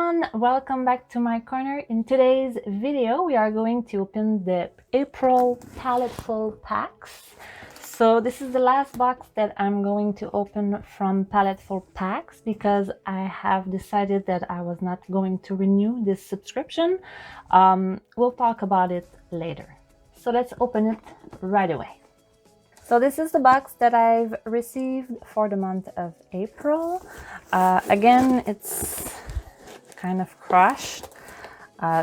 everyone, welcome back to my corner. In today's video we are going to open the April Paletteful packs. So this is the last box that I'm going to open from Paletteful packs because I have decided that I was not going to renew this subscription. We'll talk about it later. So let's open it right away. So this is the box that I've received for the month of April. Again, it's kind of crushed.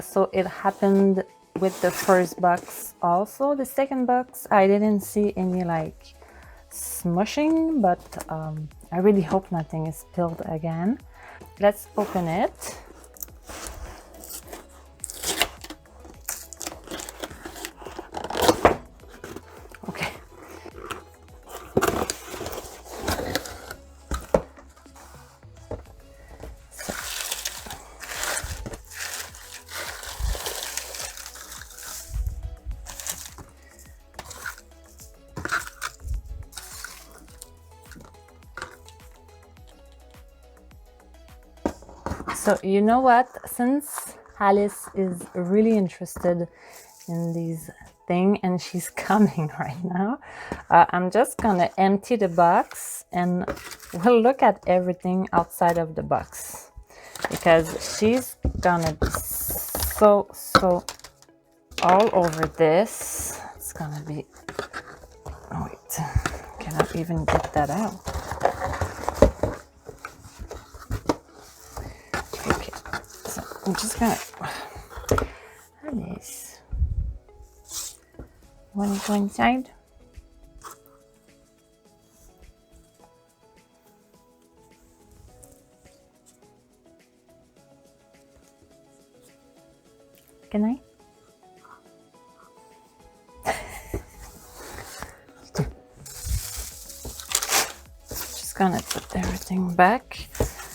So it happened with the first box also. The second box, I didn't see any like smushing, but I really hope nothing is spilled again. Let's open it. So you know what, since Alice is really interested in these things and she's coming right now, I'm just gonna empty the box and we'll look at everything outside of the box because she's gonna be so all over this. It's gonna be, oh wait, cannot even get that out. I'm just gonna this. Want to go inside? Can I? Just gonna put everything back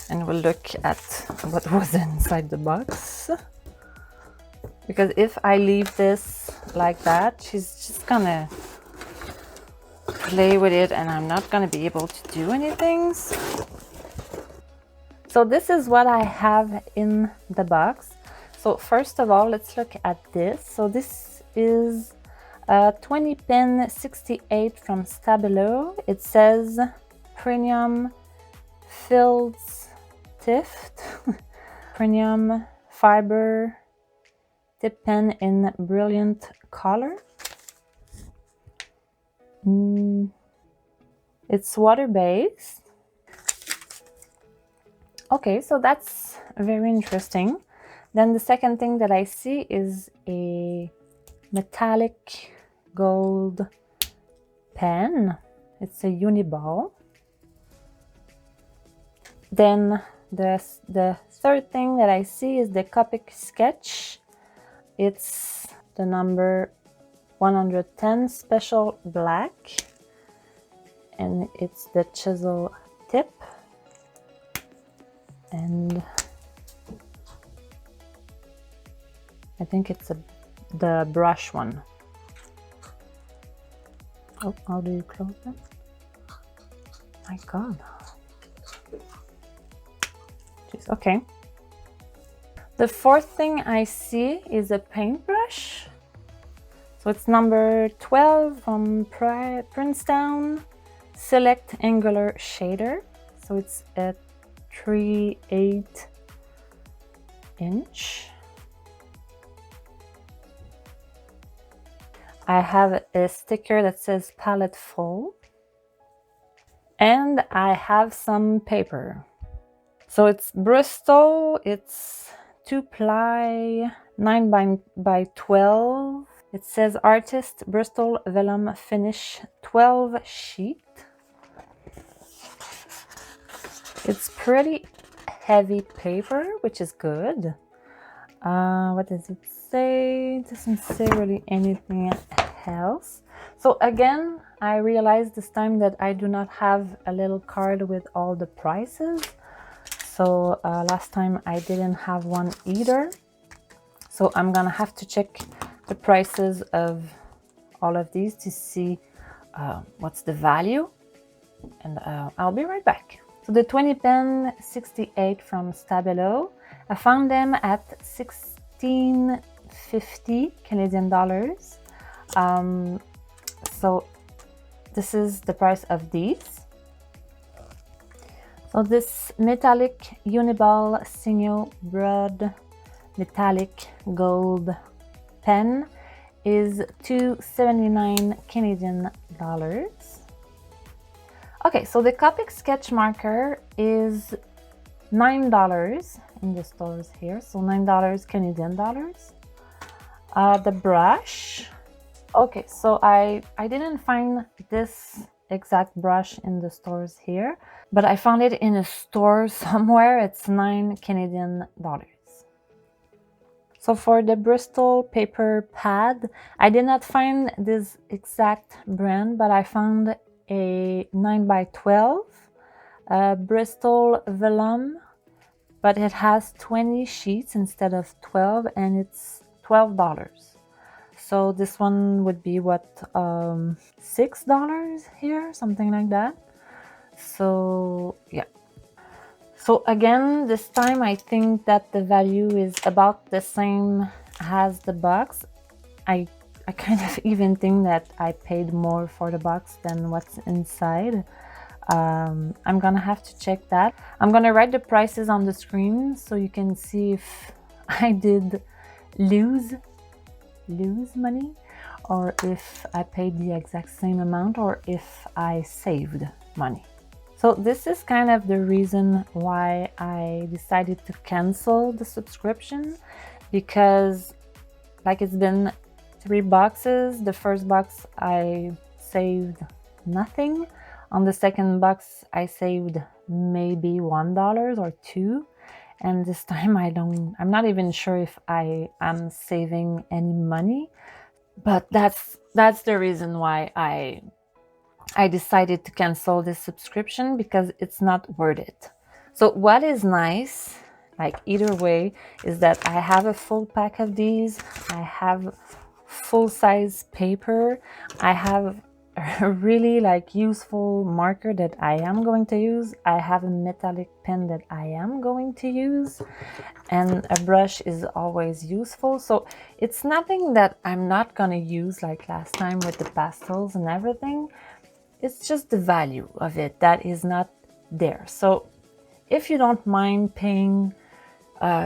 and we'll look at what was inside the box, because if I leave this like that, she's just gonna play with it and I'm not gonna be able to do anything. So this is what I have in the box. So first of all, let's look at this. So this is a 20 pin 68 from Stabilo. It says premium filled Tift premium fiber tip pen in brilliant color. It's water-based. Okay, so that's very interesting. Then the second thing that I see is a metallic gold pen. It's a uniball. Then the third thing that I see is the Copic sketch. It's the number 110 special black and it's the chisel tip, and I think it's the brush one. Oh, how do you close that? My God. Okay. The fourth thing I see is a paintbrush. So it's number 12 from Princeton Select Angular Shader. So it's a 3/8 inch. I have a sticker that says Paletteful, and I have some paper. So it's Bristol, it's 2-ply, 9 by 12. It says Artist Bristol Vellum Finish 12 sheet. It's pretty heavy paper, which is good. What does it say? It doesn't say really anything else. So again, I realized this time that I do not have a little card with all the prices. So last time I didn't have one either. So I'm gonna have to check the prices of all of these to see what's the value, and I'll be right back. So the 20 pen 68 from Stabilo, I found them at 16.50 Canadian dollars. So this is the price of these. So this metallic Uniball Signal Broad metallic gold pen is $2.79 Canadian dollars. Okay, so the Copic sketch marker is $9 in the stores here, so $9 Canadian dollars. The brush, okay, so I didn't find this exact brush in the stores here, but I found it in a store somewhere. It's $9 Canadian dollars. So for the Bristol paper pad, I did not find this exact brand, but I found a 9x12 Bristol vellum, but it has 20 sheets instead of 12, and it's $12. So this one would be what, $6 here, something like that. So yeah. So again, this time I think that the value is about the same as the box. I kind of even think that I paid more for the box than what's inside. I'm gonna have to check that. I'm gonna write the prices on the screen so you can see if I did lose money, or if I paid the exact same amount, or if I saved money. So this is kind of the reason why I decided to cancel the subscription, because like it's been 3 boxes. The first box I saved nothing. On the second box I saved maybe $1 or $2. And this time I'm not even sure if I am saving any money. But that's the reason why I decided to cancel this subscription, because it's not worth it. So what is nice, like either way, is that I have a full pack of these. I have full-size paper. I have a really like useful marker that I am going to use. I have a metallic pen that I am going to use, and a brush is always useful. So it's nothing that I'm not gonna use like last time with the pastels and everything. It's just the value of it that is not there. So if you don't mind paying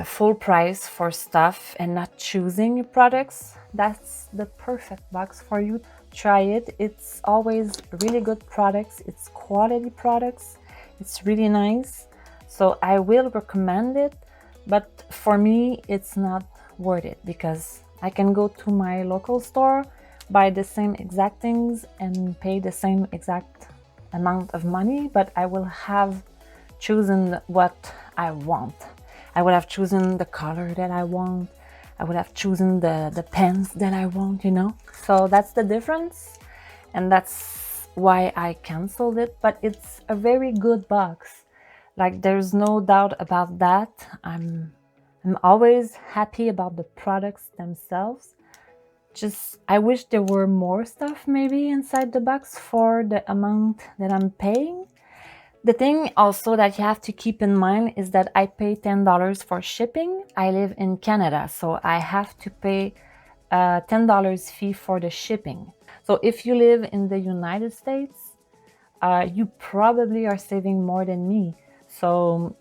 full price for stuff and not choosing your products, that's the perfect box for you. Try it. It's always really good products. It's quality products. It's really nice. So I will recommend it, but for me it's not worth it, because I can go to my local store, buy the same exact things and pay the same exact amount of money, but I will have chosen what I want. I would have chosen the color that I want. I would have chosen the pens that I want, you know? So that's the difference, and that's why I canceled it. But it's a very good box. Like, there's no doubt about that. I'm always happy about the products themselves. Just, I wish there were more stuff maybe inside the box for the amount that I'm paying. The thing also that you have to keep in mind is that I pay $10 for shipping. I live in Canada, so I have to pay a $10 fee for the shipping. So if you live in the United States, you probably are saving more than me. So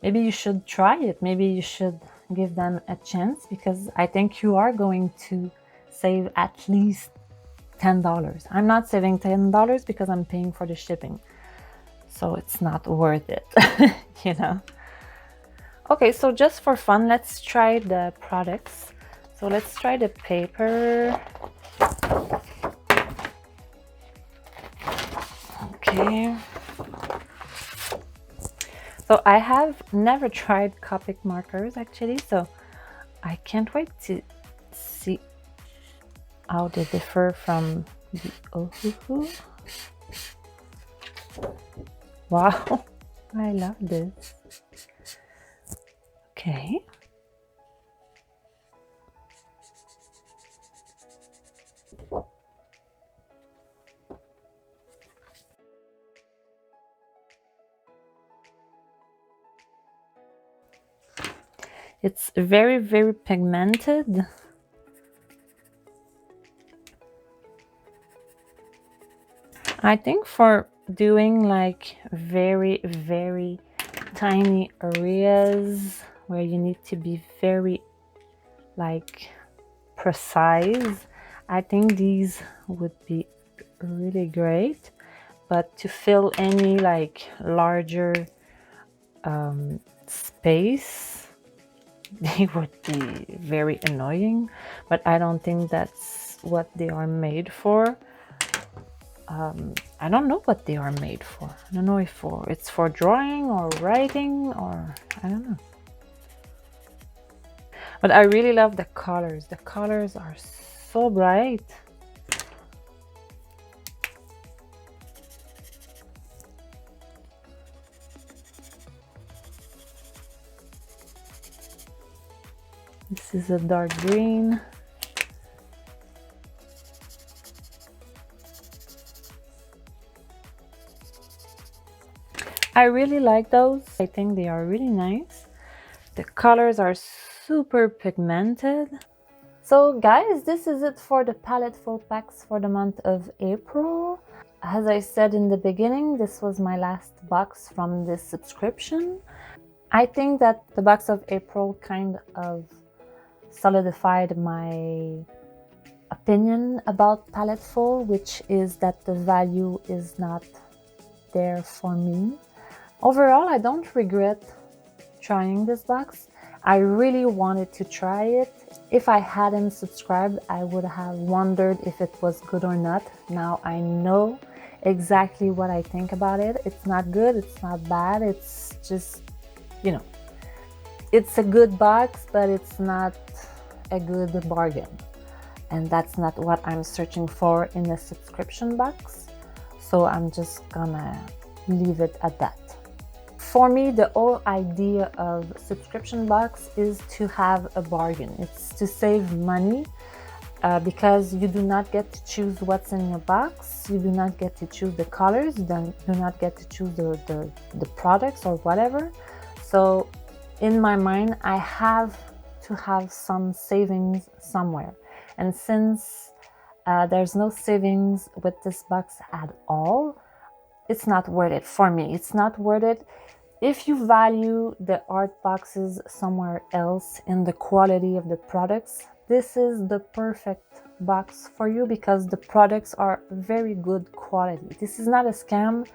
maybe you should try it. Maybe you should give them a chance, because I think you are going to save at least $10. I'm not saving $10 because I'm paying for the shipping. So it's not worth it, you know. Okay, so just for fun, let's try the products. So let's try the paper. Okay. So I have never tried Copic markers actually, so I can't wait to see how they differ from the Ohuhu. Wow, I love this. Okay. It's very, very pigmented. I think for doing like very, very tiny areas where you need to be very like precise, I think these would be really great. But to fill any like larger space, they would be very annoying, but I don't think that's what they are made for. I don't know what they are made for. I don't know if it's for drawing or writing, or I don't know. But I really love the colors. The colors are so bright. This is a dark green. I really like those. I think they are really nice. The colors are super pigmented. So guys, this is it for the Paletteful packs for the month of April. As I said in the beginning, this was my last box from this subscription. I think that the box of April kind of solidified my opinion about Paletteful, which is that the value is not there for me. Overall, I don't regret trying this box. I really wanted to try it. If I hadn't subscribed, I would have wondered if it was good or not. Now I know exactly what I think about it. It's not good, it's not bad, it's just, you know, it's a good box, but it's not a good bargain. And that's not what I'm searching for in a subscription box. So I'm just gonna leave it at that. For me, the whole idea of subscription box is to have a bargain. It's to save money because you do not get to choose what's in your box. You do not get to choose the colors. You do not get to choose the products or whatever. So in my mind, I have to have some savings somewhere. And since there's no savings with this box at all, it's not worth it for me. It's not worth it. If you value the art boxes somewhere else in the quality of the products, this is the perfect box for you because the products are very good quality. This is not a scam.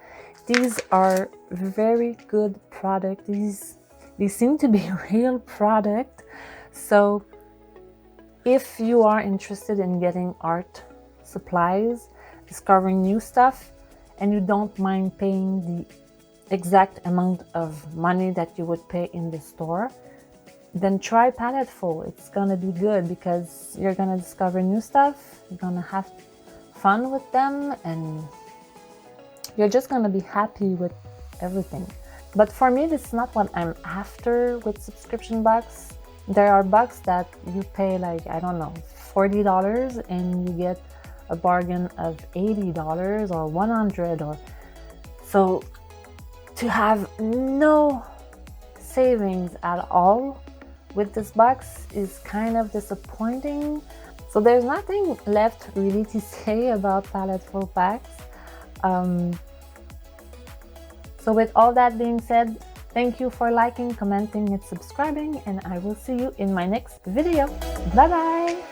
These are very good products. These seem to be real product. So if you are interested in getting art supplies, discovering new stuff, and you don't mind paying the exact amount of money that you would pay in the store, then try Paletteful. It's gonna be good because you're gonna discover new stuff, you're gonna have fun with them, and you're just gonna be happy with everything. But for me, this is not what I'm after with subscription box. There are boxes that you pay like, I don't know, $40 and you get a bargain of $80 or $100 or so. To have no savings at all with this box is kind of disappointing. So there's nothing left really to say about Paletteful packs. So with all that being said, thank you for liking, commenting, and subscribing, and I will see you in my next video. Bye bye!